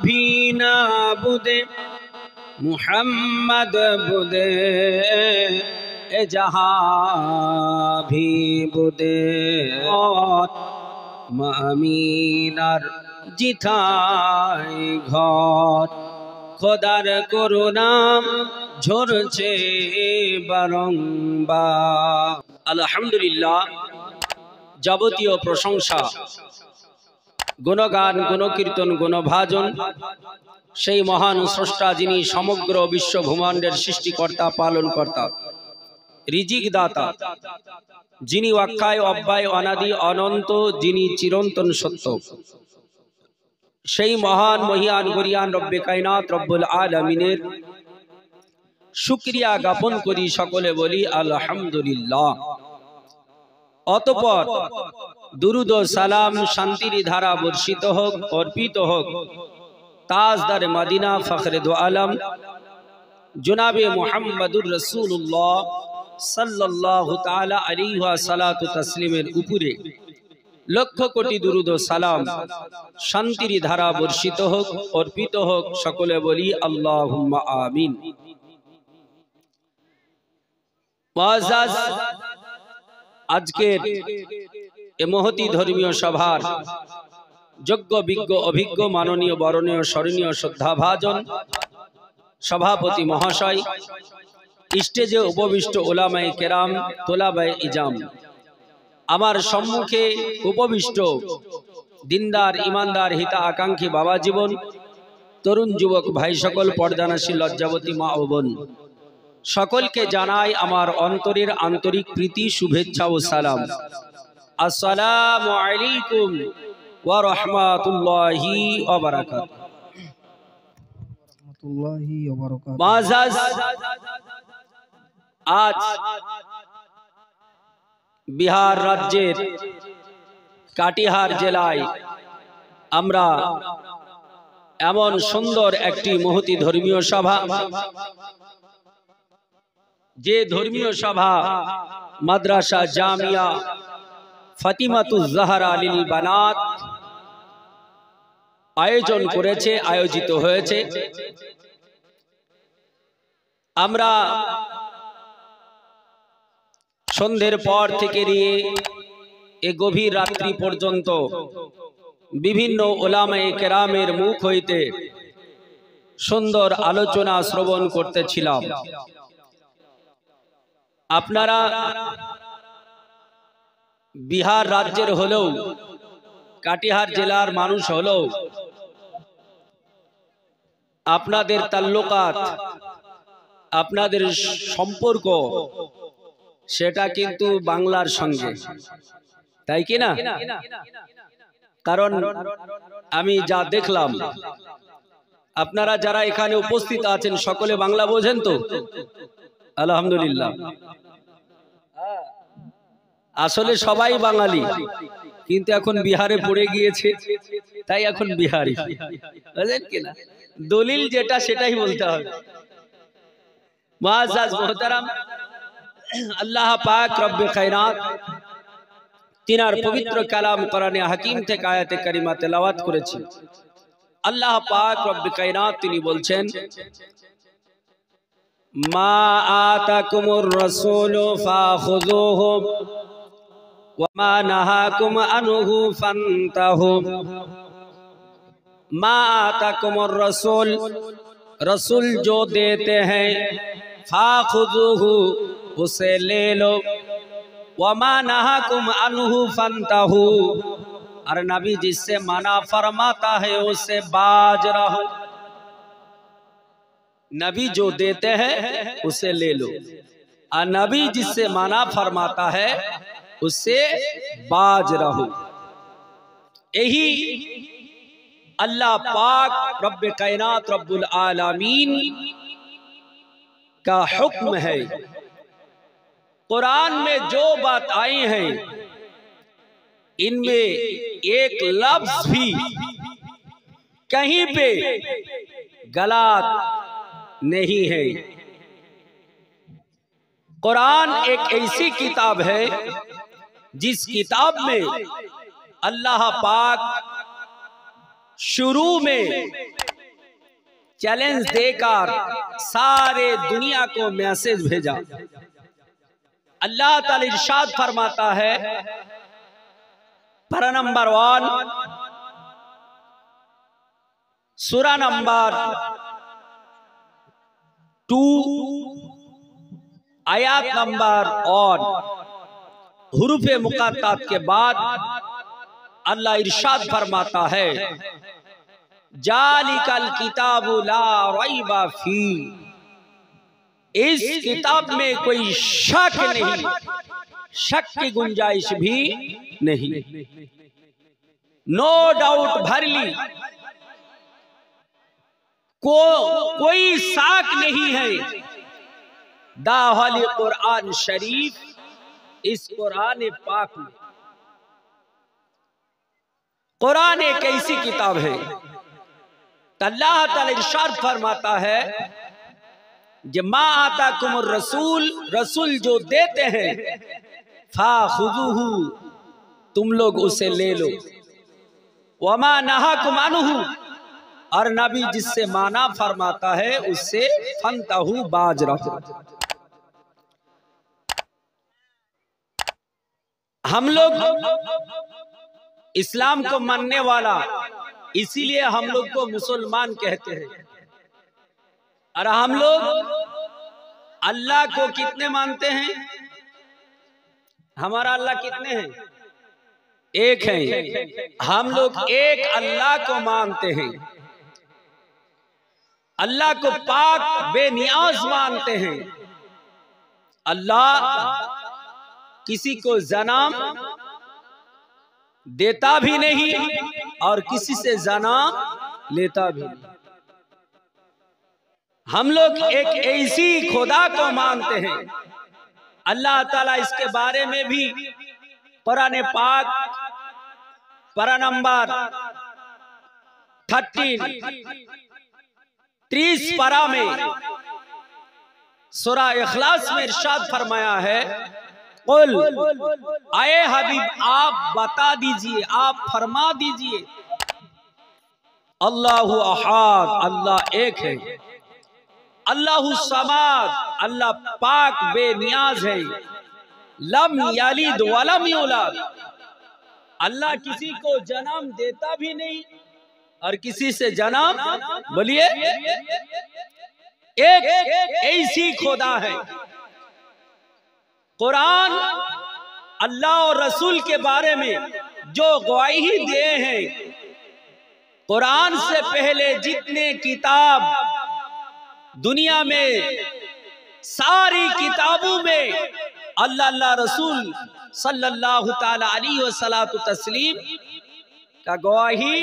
भी ना बुदे मुहम्मद बुदे ए जहाँ भी बुदे और মামিনার জিথাই ঘর খোদার করুণাম ঝরছে বারংবার। আলহামদুলিল্লাহ, যাবতীয় প্রশংসা, গুণগান, গুণকীর্তন, গুণভাজন সেই মহান স্রষ্টা যিনি সমগ্র বিশ্ব ব্রহ্মাণ্ডের সৃষ্টিকর্তা, পালনকর্তা, রিজিক দাতা, যিনি অক্ষয় অব্যয় অনাদি অনন্ত, যিনি চিরন্তন সত্য, সেই মহান মহিয়ান গরিয়ান রব্বে কায়নাত রব্বুল আলামিনের শুকরিয়া জ্ঞাপন করি, সকলে বলি আলহামদুলিল্লাহ। অতঃপর দুরুদ ও সালাম, শান্তির ধারা বর্ষিত হোক, অর্পিত হোক তাজদার মদিনা ফখরে দো আলম জনাবে মুহাম্মদুর রাসূলুল্লাহ সাল্লাল্লাহু তাআলা আলাইহি ওয়া সাল্লাতু তাসলিমের উপরে লক্ষ কোটি দুরুদ ও সালাম, শান্তির ধারা বর্ষিত হোক, অর্পিত হোক, সকলে বলি আল্লাহুম্মা আমিন। মুআজ্জাজ, আজকের এ মহতি ধর্মীয় সভার যোগ্য বিজ্ঞ অভিজ্ঞ মাননীয় বরণীয় স্মরণীয় শ্রদ্ধাভাজন সভাপতি মহাশয়, স্টেজে উপবিষ্ট ওলামায়ে কেরাম, তোলাবায়ে ইজাম, আমার সম্মুখে উপবিষ্ট দিনদার ইমানদার হিতা আকাঙ্ক্ষী বাবা জীবন, তরুণ যুবক ভাই সকল, পর্দানাশী লজ্জাবতী মা ও বোন, সকলকে জানাই আমার অন্তরের আন্তরিক প্রীতি, শুভেচ্ছা ও সালাম। আসসালামু আলাইকুম ওয়া রাহমাতুল্লাহি ওয়া বারাকাতুহু। মুআজ্জাজ, আজ বিহার রাজ্যের কাটিহার জেলায় আমরা এমন সুন্দর একটি মহতি ধর্মীয় সভা, যে ধর্মীয় সভা মাদ্রাসা জামিয়া ফাতিমাতুজ জাহরা লিল বানাত আয়োজন করেছে, আয়োজিত হয়েছে। আমরা সন্ধ্যের পর থেকে নিয়ে এ গভীর রাত্রি পর্যন্ত বিভিন্ন ওলামায়ে কেরামের মুখ হইতে সুন্দর আলোচনা শ্রবণ করতেছিলাম। আপনারা বিহার রাজ্যের হলেও, কাটিহার জেলার মানুষ হলেও আপনাদের তাল্লুকাত, আপনাদের সম্পর্ক সেটা কিন্তু বাংলার সঙ্গে, তাই কি না? কারণ আমি যা দেখলাম, আপনারা যারা এখানে উপস্থিত আছেন সকলে বাংলা বোঝেন তো? আলহামদুলিল্লাহ। আসলে সবাই বাঙালি, কিন্তু এখন বিহারে পড়ে গিয়েছে, তাই এখন বিহারি, বুঝলেন কিনা? দলিল যেটা সেটাই বলতে হবে। মুআজ্জাজ মুহতারাম, আল্লাহ পাক রব্বে কায়নাত তিনার পবিত্র কালাম কোরআনে হাকিম থেকে আয়াতে কারিমা তেলাওয়াত করেছেন। আল্লাহ পাক রব্বে কায়নাত তিনি বলছেন, মা আতাকুমুর রাসূলু ফাখুযুহু ওয়া মা নাহাকুম আনহু ফান্তাহু। মা আতাকুমুর রাসূল, रसूल जो देते हैं फाखुजुहु, उसे ले लो, वमा नहाकुम अन्हु फंतहु, और नबी जिससे मना फरमाता है उससे बाज रहो। नबी जो देते हैं उसे ले लो, और नबी जिससे मना फरमाता है उससे बाज रहो। यही अल्लाह पाक रब्बे कायनात रब्बुल आलमीन का हुक्म है। कुरान में जो बात आई है इनमें एक लफ्ज भी कहीं पे गलत नहीं है। कुरान एक ऐसी किताब है जिस किताब में अल्लाह पाक शुरू में चैलेंज देकर सारे दुनिया को मैसेज भेजा। अल्लाह ताला इरशाद फरमाता है पारा नंबर 1 सूरा नंबर 2 आयत नंबर 1 हुरूफे मुक़त्तात के बाद अल्लाह इरशाद फरमाता है जालिकल किताबु ला रैबा फी, इस किताब में कोई शक नहीं, शक की गुंजाइश भी नहीं। नो डाउट भरली कोई साक नहीं है। दाहली कुरान शरीफ, इस कुरान पाक में, कुरान एक ऐसी किताब है अल्लाह ताला इरशाद फरमाता है मा आताकुमुर रसूल, रसूल जो देते हैं फाखुज़ूहु, तुम लोग उसे ले लो। वमा नहाकुम अन्हु, और नबी जिससे माना फरमाता है उससे फंतहु, बाज रहो। हम लोग इस्लाम को मानने वाला, इसीलिए हम लोग को मुसलमान कहते हैं। और हम लोग अल्लाह को कितने मानते हैं? हमारा अल्लाह कितने हैं? एक है। हम लोग एक अल्लाह को मानते हैं। अल्लाह को पाक बेनियाज मानते हैं। अल्लाह किसी को जनाम देता भी नहीं और किसी से जनाम लेता भी नहीं। हम लोग एक ऐसी खुदा को मानते हैं। अल्लाह ताला इसके बारे में भी कुरान पाक पारा नंबर 30 पारा में सूरा इखलास में इरशाद फरमाया है कुल, आए हबीब आप बता दीजिए, आप फरमा दीजिए, अल्लाहु अहाद, अल्लाह एक है, अल्लाहु समाद, अल्लाह पाक बेनियाज है, लम यलिद वलम यूलद, अल्लाह किसी को जन्म देता भी नहीं और किसी से जन्म, बोलिए, एक ऐसी खुदा है। कुरान अल्लाह और रसूल के बारे में जो गवाही दिए हैं, कुरान से पहले जितने किताब दुनिया में, सारी किताबों में अल्लाह रसूल सल्लल्लाहु ताला अलैहि वसल्लम तस्लीम का गवाही